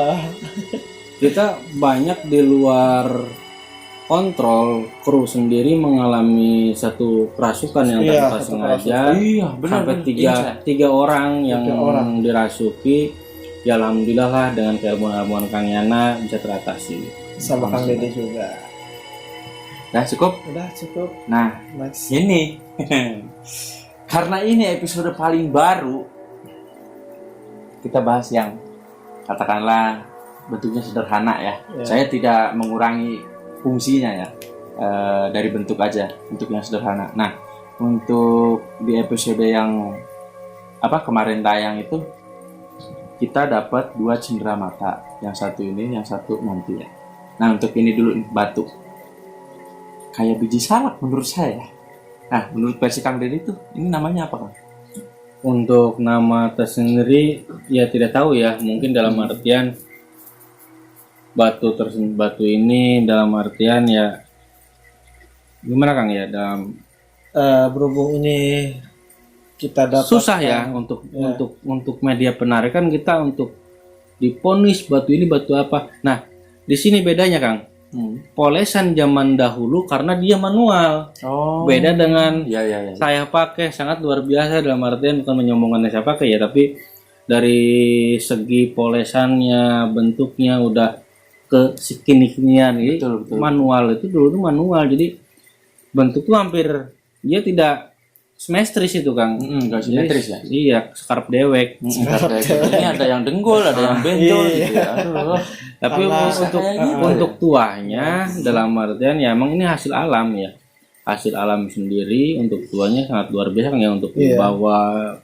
Kita banyak di luar kontrol, kru sendiri mengalami satu kerasukan yang Iya, tanpa satu sengaja. Iya, benar. Sampai tiga orang yang Tiga orang. dirasuki. Ya alhamdulillah lah, dengan keilmuan Kang Yana bisa teratasi. Sama Kang Dede juga. Nah, cukup. Udah cukup. Nah, Next. ini karena ini episode paling baru, kita bahas yang katakanlah bentuknya sederhana ya. Ya. Saya tidak mengurangi fungsinya ya, dari bentuk aja, bentuk yang sederhana. Nah, untuk di episode yang kemarin tayang itu, kita dapat 2 cendera mata, yang satu ini, yang satu nanti ya. Nah, untuk ini dulu nih, batu kayak biji salak menurut saya. Nah, menurut versi Kang Dede itu ini namanya apa, Kang? Untuk nama tersendiri ya tidak tahu ya, mungkin dalam artian batu ini dalam artian ya gimana Kang ya, dalam Berhubung ini kita dapat susah ya untuk media penarikan kita untuk diponis batu ini batu apa. Nah, di sini bedanya Kang. Polesan zaman dahulu karena dia manual. Oh. Beda dengan Ya. saya pakai, sangat luar biasa, dalam artian bukan menyombongkan saya pakai ya, tapi dari segi polesannya, bentuknya udah ke sekini-kinian. Jadi Betul. manual itu dulu tuh manual, jadi bentuk tuh hampir dia tidak simetris itu Kang. Enggak simetris ya. Iya, sekarap dewek. Ini ada yang dengkul, ada yang benjol gitu ya. Aduh. Tapi untuk tuanya dalam artian ya emang ini hasil alam ya. Hasil alam sendiri, untuk tuanya sangat luar biasa Kang ya, untuk dibawa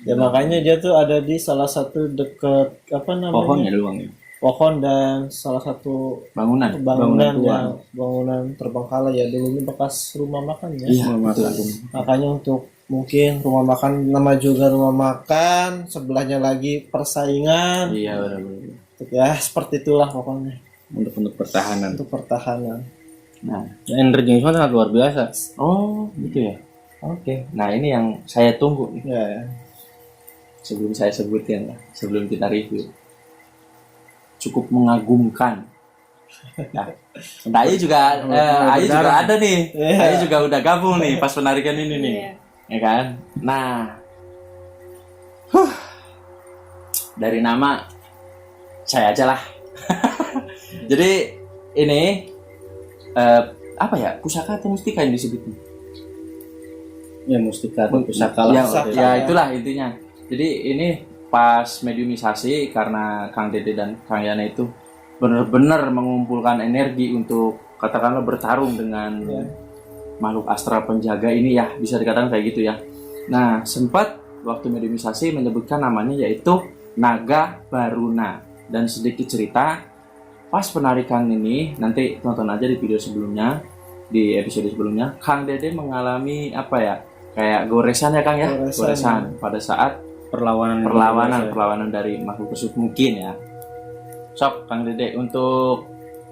ya, makanya dia tuh ada di salah satu dekat pohon ya doang ya. pohon dan salah satu Bangunan tua. bangunan terbengkalai ya, dulunya bekas rumah makan ya. Iya, betul. Makanya untuk mungkin rumah makan, nama juga rumah makan, sebelahnya lagi persaingan. Iya, benar. Ya seperti itulah pokoknya, Untuk pertahanan. untuk pertahanan. Nah, Ya, energinya sangat luar biasa. oh gitu ya. Oke. Nah, ini yang saya tunggu nih. Ya. Sebelum saya sebutin lah, sebelum kita review. Cukup mengagumkan. Nah, Ayu juga Ayu juga ada nih. Ayu juga udah gabung nih pas penarikan ini nih. Iya. Ya kan? Nah. Dari nama saya aja lah. Jadi ini apa ya? Pusaka atau mustika yang disebutnya? Ya mustika atau pusaka lah. Ya itulah intinya. Jadi ini pas mediumisasi karena Kang Dede dan Kang Yana itu benar-benar mengumpulkan energi untuk katakanlah bertarung dengan makhluk astral penjaga ini ya, bisa dikatakan kayak gitu ya. Nah, sempat waktu mediumisasi menyebutkan namanya yaitu Naga Baruna. Dan sedikit cerita, pas penarikan ini nanti tonton aja di video sebelumnya, di episode sebelumnya, Kang Dede mengalami apa ya? Kayak goresan ya Kang ya, goresan pada saat perlawanan dari makhluk tersebut mungkin ya. Sok Kang Dede, untuk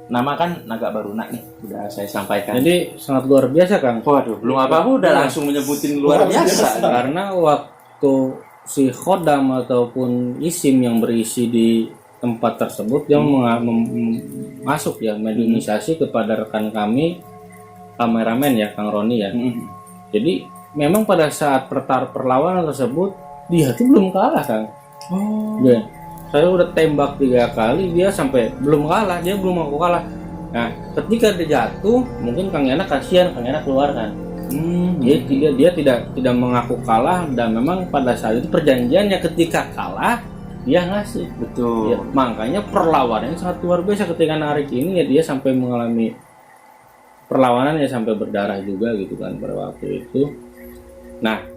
nama kan Naga Baruna nih udah saya sampaikan. Jadi sangat luar biasa Kang. Waduh, belum apa-apa udah langsung menyebutin luar biasa. Karena waktu si khodam ataupun isim yang berisi di tempat tersebut yang masuk ya mediumisasi kepada rekan kami kameramen ya Kang Roni ya. Jadi memang pada saat perlawanan tersebut dia tuh belum kalah Kang. Ya, saya udah tembak 3 kali dia sampai belum kalah, dia belum mau kalah. Nah ketika dia jatuh mungkin Kang Yana kasihan, Kang Yana keluar kan. Dia tidak mengaku kalah, dan memang pada saat itu perjanjiannya ketika kalah dia ngasih. Betul ya, makanya perlawanannya sangat luar biasa ketika narik ini ya, dia sampai mengalami perlawanan ya sampai berdarah juga gitu kan pada waktu itu. Nah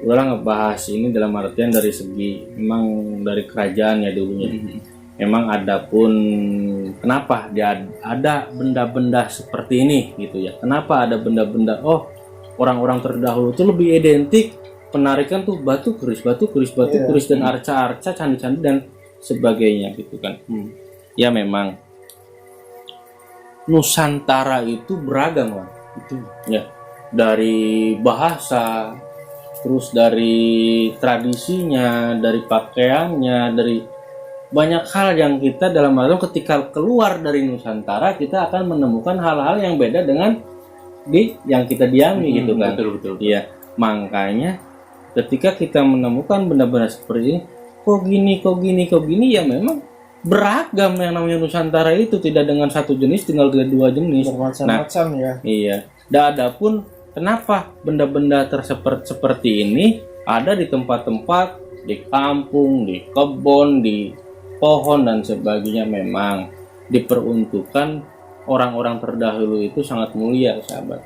udahlah ngebahas ini dalam artian dari segi memang dari kerajaan ya dulunya. Memang ada pun kenapa dia ada benda-benda seperti ini gitu ya. Kenapa ada benda-benda orang-orang terdahulu itu lebih identik penarikan tuh batu keris dan arca-arca, candi-candi dan sebagainya gitu kan. Ya memang Nusantara itu beragam kan. Itu ya dari bahasa, terus dari tradisinya, dari pakaiannya, dari banyak hal yang kita dalam arti ketika keluar dari Nusantara kita akan menemukan hal-hal yang beda dengan yang kita diami gitu kan. Betul. Iya, makanya ketika kita menemukan benda-benda seperti ini, kok gini ya memang beragam yang namanya Nusantara itu, tidak dengan satu jenis, tinggal dua jenis. Macam-macam ya. Iya. Dan adapun kenapa benda-benda seperti ini ada di tempat-tempat, di kampung, di kebun, di pohon dan sebagainya, memang diperuntukkan orang-orang terdahulu itu sangat mulia sahabat,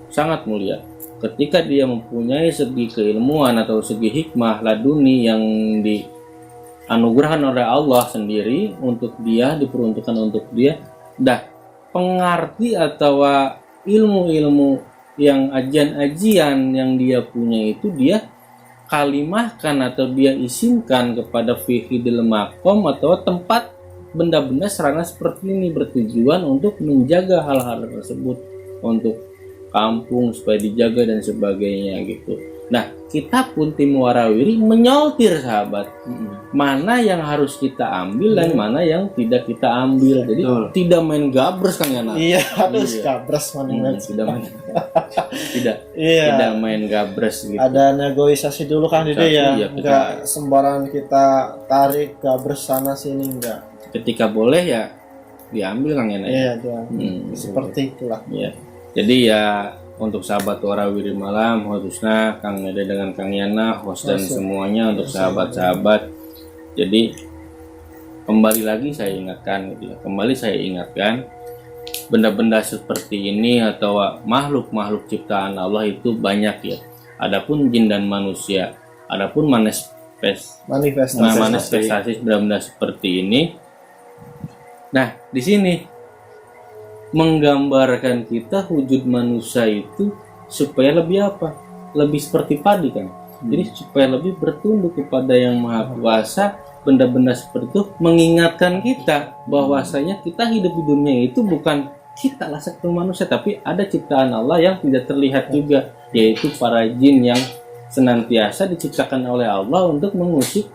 sangat mulia. Ketika dia mempunyai segi keilmuan atau segi hikmah laduni yang dianugerahkan oleh Allah sendiri untuk dia, diperuntukkan untuk dia, pengerti atau ilmu-ilmu yang ajian-ajian yang dia punya itu dia kalimahkan atau dia isimkan kepada fi'hidil makom atau tempat benda-benda serana seperti ini, bertujuan untuk menjaga hal-hal tersebut untuk kampung supaya dijaga dan sebagainya gitu. Nah kita pun tim Warawiri menyortir sahabat, mana yang harus kita ambil dan mana yang tidak kita ambil. Jadi tidak main gabres kan ya nak? Iya, harus gabres tidak main gabres gitu. Ada negosiasi dulu kan Dede ya, enggak sembarangan kita tarik gabres sana sini, enggak. Ketika boleh ya diambil Kang Yana. Iya, seperti itulah. Iya. Jadi ya untuk sahabat Warawiri Malam, khususnya Kang Dede dengan Kang Yana, host dan semuanya, untuk sahabat-sahabat. Jadi kembali lagi saya ingatkan gitu ya. Kembali saya ingatkan, benda-benda seperti ini atau makhluk-makhluk ciptaan Allah itu banyak ya. Adapun jin dan manusia, adapun manifestasi benda-benda seperti ini. Nah, di sini menggambarkan kita wujud manusia itu supaya lebih apa? Lebih seperti padi kan. Jadi supaya lebih bertunduk kepada Yang Maha Kuasa. Benda-benda seperti itu mengingatkan kita bahwasanya kita hidup di dunia itu bukan kita lah satu manusia, tapi ada ciptaan Allah yang tidak terlihat juga, yaitu para jin yang senantiasa diciptakan oleh Allah untuk mengusik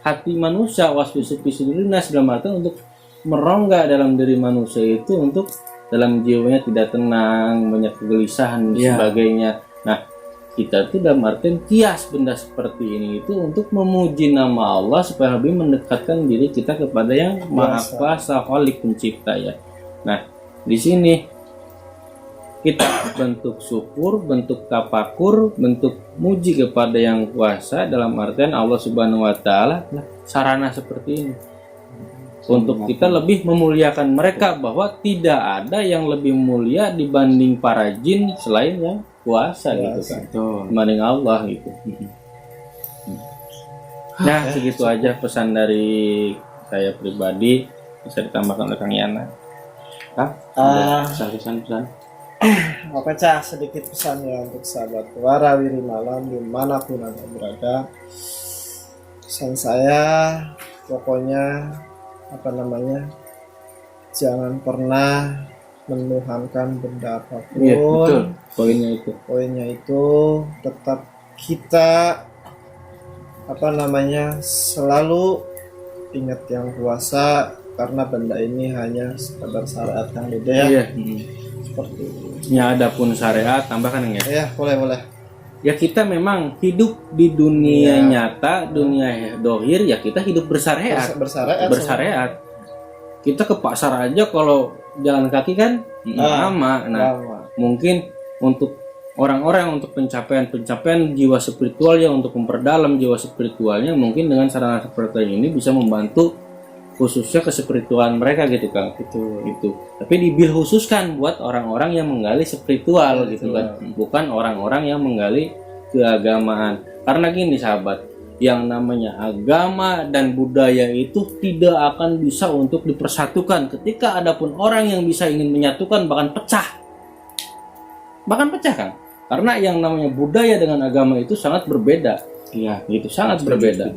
hati manusia, waswisupisulina, dalam arti untuk merongga dalam diri manusia itu untuk dalam jiwanya tidak tenang, banyak kegelisahan dan Iya. sebagainya. Nah, kita tuh dalam artian kias benda seperti ini itu untuk memuji nama Allah supaya lebih mendekatkan diri kita kepada yang Maha Kuasa, Khalik Pencipta ya. Nah, di sini kita bentuk syukur, bentuk tafakur, bentuk muji kepada yang kuasa dalam artian Allah Subhanahu wa taala sarana seperti ini. Untuk kita lebih memuliakan mereka bahwa tidak ada yang lebih mulia dibanding para jin selain yang kuasa gitu kan. Dibanding Allah gitu. Nah, segitu aja pesan dari saya pribadi, bisa ditambahkan oleh Kang Yana. Pesan-pesan. Apa cah sedikit pesan ya untuk sahabat Warawiri Malam dimanapun anda berada. Pesan saya pokoknya jangan pernah menuhankan benda apapun. Iya, betul. Poinnya itu. Tetap kita selalu ingat yang kuasa, karena benda ini hanya sekedar syariat yang beda ya. Iya. Seperti itu. Ya, adapun syariat tambahkan ya. Ya, boleh. Ya kita memang hidup di dunia nyata, dunia dohir ya kita hidup bersyariat. Bersyariat. Kita ke pasar aja kalau jalan kaki kan lama. Nah, mungkin untuk orang-orang untuk pencapaian jiwa spiritualnya, untuk memperdalam jiwa spiritualnya, mungkin dengan sarana seperti ini bisa membantu khususnya ke spiritualan mereka gitu Kang. Itu. Tapi dibil khususkan buat orang-orang yang menggali spiritual gitu kan. Bukan orang-orang yang menggali keagamaan. Karena gini sahabat, yang namanya agama dan budaya itu tidak akan bisa untuk dipersatukan. Ketika adapun orang yang bisa ingin menyatukan bahkan pecah Kang. Karena yang namanya budaya dengan agama itu sangat berbeda. Iya, gitu, sangat berbeda.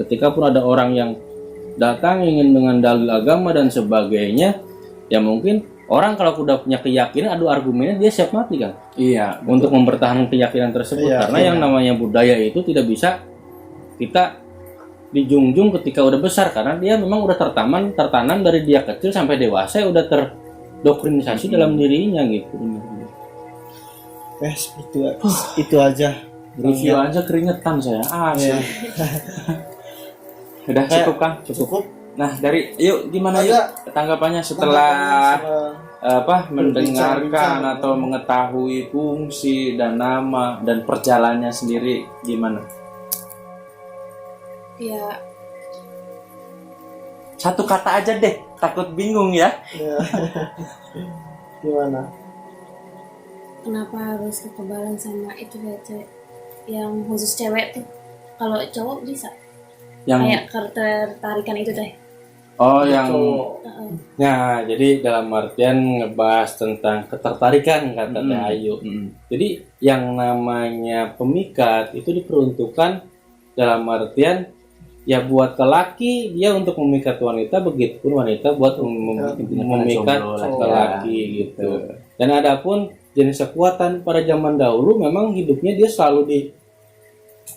Ketika pun ada orang yang datang ingin dengan dalil agama dan sebagainya, ya mungkin orang kalau udah punya keyakinan, adu argumennya dia siap mati kan. Iya, untuk mempertahankan keyakinan tersebut. Karena yang namanya budaya itu tidak bisa kita dijunjung ketika udah besar, karena dia memang udah tertanam dari dia kecil sampai dewasa, udah terdoktrinisasi dalam dirinya gitu. Seperti itu aja. Review aja keringetan saya. Udah cukup Kang? Cukup. Nah, yuk gimana yuk tanggapannya setelah mendengarkan atau mengetahui fungsi dan nama dan perjalanannya sendiri gimana? Ya, satu kata aja deh, takut bingung ya. Gimana? kenapa harus kekebalan sama itu ya cewek? Yang khusus cewek tuh. Kalau cowok bisa. Kayak ketertarikan itu deh. Oh, yang ya, jadi dalam artian ngebahas tentang ketertarikan kata Teh Ayu. Jadi yang namanya pemikat itu diperuntukkan dalam artian ya buat lelaki dia untuk memikat wanita, begitupun wanita buat memikat lelaki gitu. Dan adapun jenis kekuatan pada zaman dahulu memang hidupnya dia selalu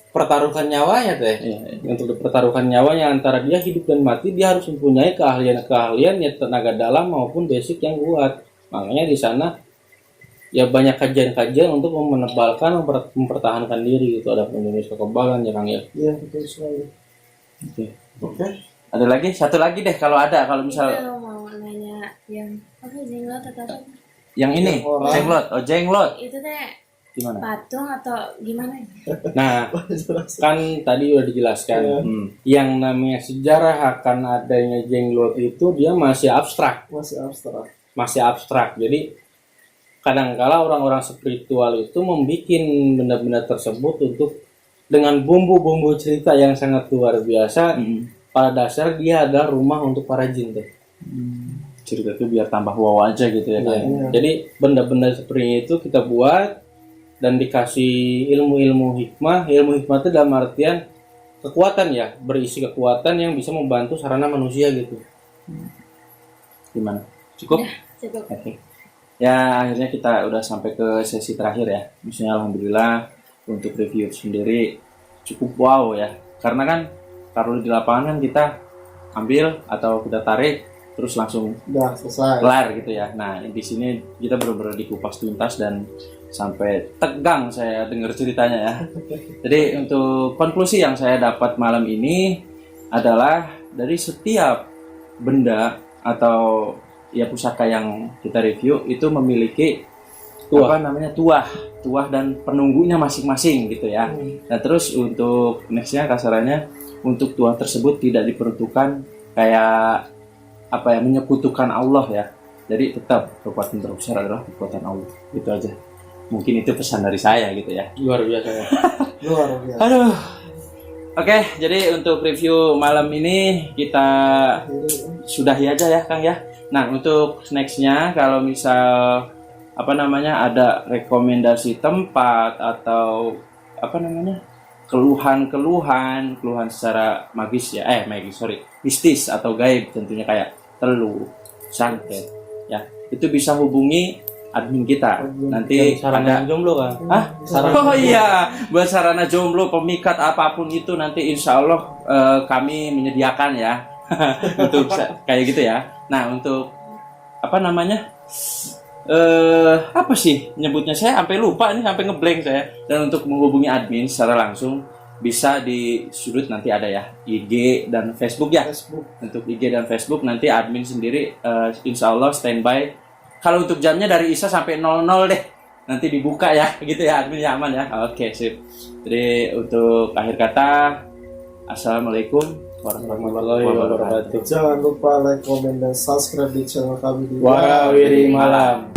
pertaruhkan nyawanya Teh. Untuk dipertaruhkan nyawanya antara dia hidup dan mati, dia harus mempunyai keahlian ya tenaga dalam maupun basic yang kuat. Makanya di sana ya banyak kajian-kajian untuk menebalkan, mempertahankan diri gitu. Ada jenis kekebalan ya Kang ya. Iya, betul sekali. Oke. Ada lagi? Satu lagi deh kalau misal Saya mau nanya yang jenglot atau apa? yang ini jenglot. Itu teh Gimana? patung atau gimana? Nah, kan tadi udah dijelaskan. Yang namanya sejarah akan adanya jenglot itu dia masih abstrak. Masih abstrak. Jadi kadangkala orang-orang spiritual itu membuat benda-benda tersebut untuk dengan bumbu-bumbu cerita yang sangat luar biasa. Pada dasar dia adalah rumah untuk para jin tuh. Cerita itu biar tambah wow aja gitu ya kan. Jadi benda-benda seperti itu kita buat dan dikasih ilmu hikmah itu dalam artian kekuatan ya, berisi kekuatan yang bisa membantu sarana manusia gitu. Gimana? Cukup? Cukup. Oke. Ya akhirnya kita udah sampai ke sesi terakhir ya. Misalnya alhamdulillah untuk review sendiri cukup wow ya. Karena kan kalau di lapangan kan kita ambil atau kita tarik terus langsung Udah selesai. kelar gitu ya. Nah di sini kita benar-benar dikupas tuntas dan sampai tegang saya dengar ceritanya ya. Jadi untuk konklusi yang saya dapat malam ini adalah dari setiap benda atau ya pusaka yang kita review itu memiliki tuah dan penunggunya masing-masing gitu ya. Nah terus untuk nextnya kasarannya untuk tuah tersebut tidak diperuntukkan kayak menyekutukan Allah ya. Jadi tetap kekuatan terbesar adalah kekuatan Allah. Itu aja. Mungkin itu pesan dari saya gitu ya. Luar biasa ya. Luar biasa. Aduh. Oke, jadi untuk review malam ini kita sudahi aja ya Kang ya. Nah untuk nextnya kalau misal ada rekomendasi tempat atau keluhan secara mistis atau gaib tentunya kayak telu, santet ya, itu bisa hubungi admin kita. Nanti Sarana jomblo kan? Oh iya, buat sarana jomblo, pemikat apapun itu nanti insya Allah kami menyediakan ya untuk kayak gitu ya. Nah untuk nyebutnya saya sampai lupa nih, sampai ngeblank saya. Dan untuk menghubungi admin secara langsung bisa di sudut nanti ada ya IG dan Facebook ya. Untuk IG dan Facebook nanti admin sendiri insya Allah standby. Kalau untuk jamnya dari Isa sampai 00 deh, nanti dibuka ya gitu ya admin ya, aman ya. Oke sip. Jadi untuk akhir kata, assalamualaikum warahmatullahi wabarakatuh. Jangan lupa like, comment, dan subscribe di channel kami di Warawiri Malam.